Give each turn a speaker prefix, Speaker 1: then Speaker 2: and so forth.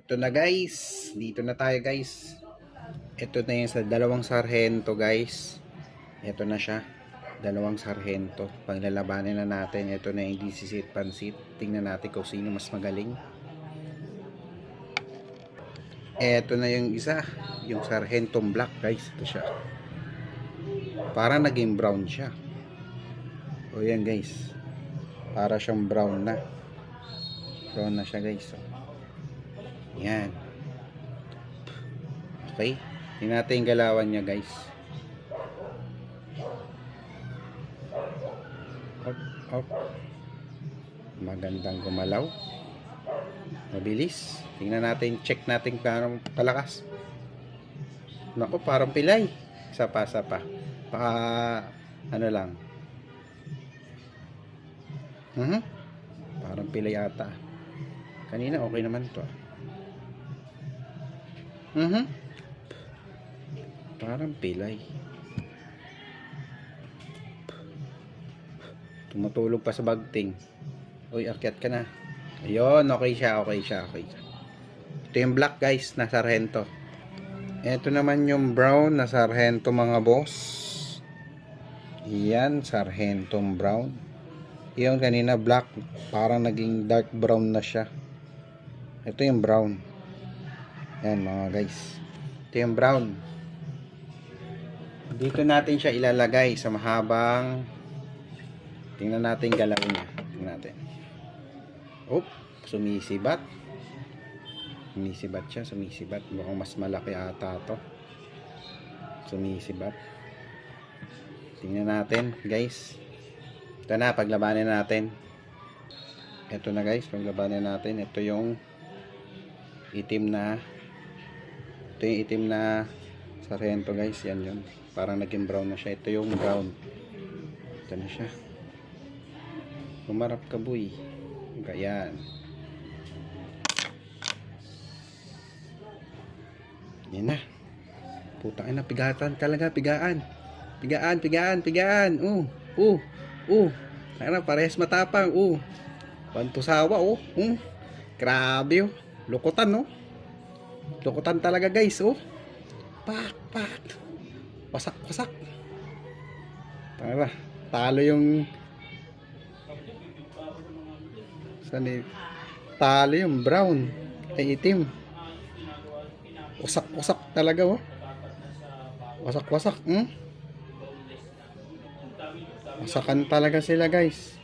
Speaker 1: Ito na guys. Dito na tayo guys. Ito na yung sa dalawang sarhento guys. Ito na siya. Dalawang sarhento. Paglalabanin na natin. Ito na yung disisit pansit. Tingnan natin kung sino mas magaling. Ito na yung isa. Yung sarhentong black guys. Ito siya. Parang naging brown siya. O yan guys. Para siyang brown na. Brown na siya guys. Yan. Okay. Tingnan natin yung galawan niya guys. Up, up. Magandang gumalaw. Mabilis. Tingnan natin, check natin kung kalakas. Naku, parang pilay. Isa pa. Baka, ano lang. Parang pilay ata. Kanina okay naman to. Parang pilay. Tumutulog pa sa bagting. Uy, akyat ka na. Ayun, okay siya. Ito yung black guys, na sarhento. Ito naman yung brown na sarhento mga boss. Yan, sarhentong brown. Yung kanina black, parang naging dark brown na siya. Ito yung brown. Yan mga guys. Ito yung brown. Dito natin siya ilalagay sa mahabang. Tingnan natin galaw niya. Tingnan natin. Oop, sumisibat. Sumisibat siya, sumisibat. Mukhang mas malaki ata to. Sumisibat. Tingnan natin, guys. Ito na, paglabanin natin. Ito na guys, paglabanin natin. Ito yung itim na sarhento guys. Yan yun. Parang naging brown na siya. Ito yung brown. Ito na siya. Humarap ka boy. Ganyan. Yan na. Putang ina, pigatan talaga, pigaan. Pigaan. Sana parehas matapang. Pantusawa Grabe Lukutan Lukutan talaga guys Pak. Wasak. Talo yung talo yung brown ay itim. Wasak talaga Wasak. Wasakan talaga sila guys.